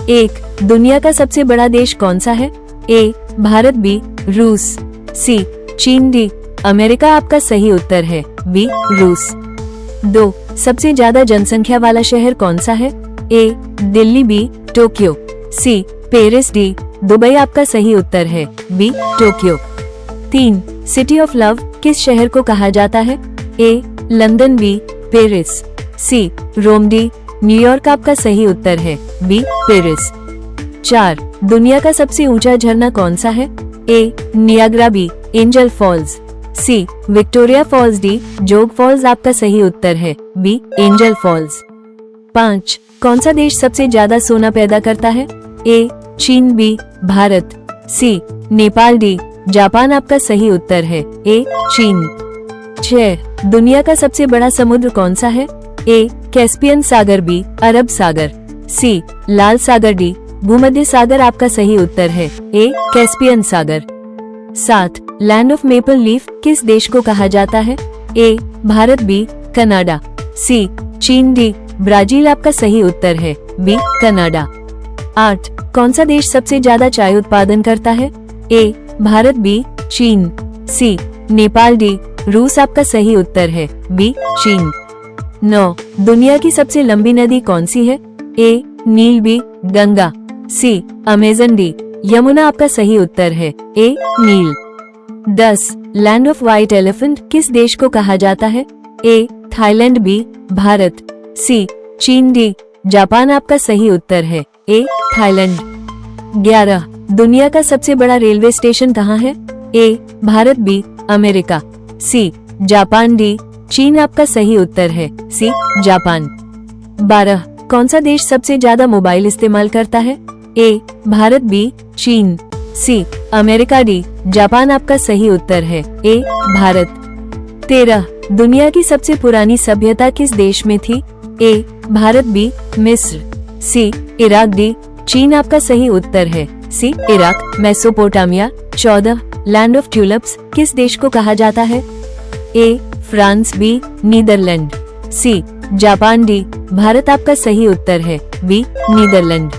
1. दुनिया का सबसे बड़ा देश कौन सा है? ए. भारत, बी. रूस, सी. चीन, डी. अमेरिका आपका सही उत्तर है बी. रूस। 2. सबसे ज्यादा जनसंख्या वाला शहर कौन सा है? A. Delhi, B. Tokyo, C. Paris, D. Dubai आपका सही उत्तर है B. Tokyo. 3. City of love किस शहर को कहा जाता है? A. London, B. Paris, C. Rome, D. New York आपका सही उत्तर है बी. पेरिस। 4. दुनिया का सबसे ऊंचा झरना कौन सा है? A. Niagara, B. Angel Falls, C. Victoria Falls, D. Jog Falls आपका सही उत्तर है बी. Angel false. 5. कौन सा देश सबसे ज्यादा सोना पैदा करता है? ए. चीन, बी. भारत, सी. नेपाल, डी. जापान आपका सही उत्तर है ए. चीन। 6. दुनिया का सबसे बड़ा समुद्र कौन सा है? ए. कैस्पियन सागर, बी. अरब सागर, सी. लाल सागर, डी. भूमध्य सागर आपका सही उत्तर है ए. कैस्पियन सागर। 7. लैंड ऑफ मेपल लीफ किस देश को कहा जाता है? A. Bharat, B. Canada, C. चीन, डी. ब्राजील आपका सही उत्तर है बी. कनाडा। 8. कौन सा देश सबसे ज्यादा चाय उत्पादन करता है? ए. भारत, बी. चीन, सी. नेपाल, डी. रूस आपका सही उत्तर है बी. चीन। 9. दुनिया की सबसे लंबी नदी कौन सी है? ए. नील, B. Ganga, C. Amazon, D. Yamuna आपका सही उत्तर है ए. नील। 10. लैंड ऑफ व्हाइट एलिफेंट किस देश को कहा जाता है? A. Thailand, B. Bharat, C. चीन, डी. जापान आपका सही उत्तर है ए. थाईलैंड। 11. दुनिया का सबसे बड़ा रेलवे स्टेशन कहाँ है? A. Bharat, B. America, C. Japan, D. चीन आपका सही उत्तर है सी. जापान। 12. कौन सा देश सबसे ज्यादा मोबाइल इस्तेमाल करता है? ए. भारत, बी. चीन, सी. America, D. जापान आपका सही उत्तर है ए. भारत। 13. दुनिया की सबसे पुरानी सभ्यता किस देश में थी? ए. भारत, बी. मिस्र, सी. Iraq, D. चीन आपका सही उत्तर है C. Iraq. Mesopotamia. 14. Land of tulips किस देश को कहा जाता है? A. France, B. Netherland, C. Japan, D. Bharat आपका सही उत्तर है बी. नीदरलैंड।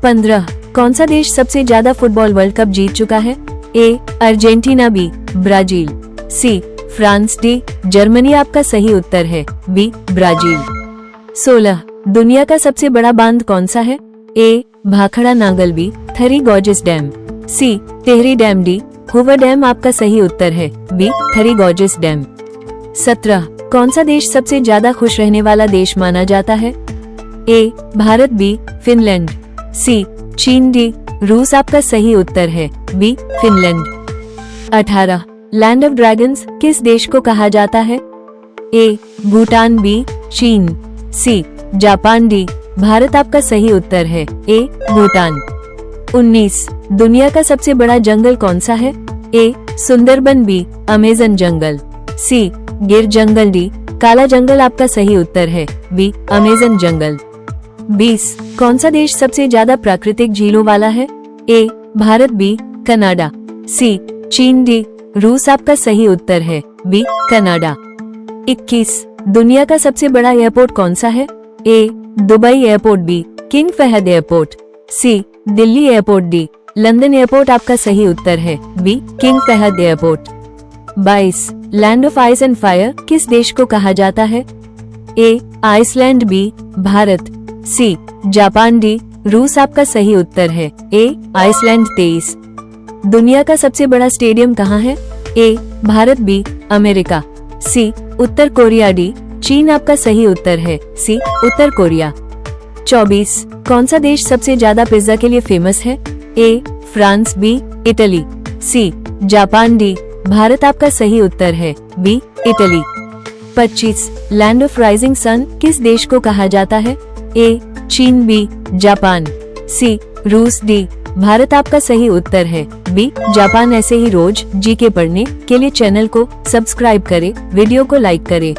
15. कौन सा देश सबसे ज्यादा फुटबॉल वर्ल्ड कप जीत चुका है? A. Argentina, B. Brazil, C. France, D. Germany आपका सही उत्तर है बी. ब्राजील। 16. दुनिया का सबसे बड़ा बांध कौन सा है? A. Bhakra Nangal, B. Three gorges dam, C. Tehri dam, D. Hoover dam आपका सही उत्तर है बी. Three gorges dam. 17. कौन सा देश सबसे ज्यादा खुश रहने वाला देश माना जाता है? A. Bharat, B. Finland, C. चीन, डी. रूस आपका सही उत्तर है B. Finland. 18. Land of dragons किस देश को कहा जाता है? ए. भूटान, बी. चीन, सी. Japan, D. भारत आपका सही उत्तर है ए. भूटान। 19. दुनिया का सबसे बड़ा जंगल कौन सा है? ए. सुंदरबन, बी. अमेजन जंगल, सी. गिर जंगल, डी. काला जंगल आपका सही उत्तर है बी. अमेजन जंगल। 20. कौन सा देश सबसे ज्यादा प्राकृतिक झीलों वाला है? A. Bharat, B. Canada, C. चीन, डी. रूस आपका सही उत्तर है बी. कनाडा। 21. दुनिया का सबसे बड़ा एयरपोर्ट कौन सा है? A. Dubai airport, B. King Fahd airport, C. Delhi airport, D. London airport आपका सही उत्तर है B. King Fahd airport. 22. Land of ice and fire किस देश को कहा जाता है? A. Iceland, B. Bharat, C. Japan, D. रूस आपका सही उत्तर है ए. आइसलैंड। 23. दुनिया का सबसे बड़ा स्टेडियम कहाँ है? A. Bharat, B. America, C. Uttar Korea, D. चीन आपका सही उत्तर है सी. उत्तर कोरिया। 24. कौन सा देश सबसे ज्यादा पिज्जा के लिए फेमस है? A. France, B. Italy, C. Japan, D. Bharat आपका सही उत्तर है B. Italy. 25. Land of rising sun किस देश को कहा जाता है? ए. चीन, बी. जापान, सी. रूस, डी. भारत आपका सही उत्तर है बी. जापान। ऐसे ही रोज जीके पढ़ने के लिए चैनल को सब्सक्राइब करें, वीडियो को लाइक करें।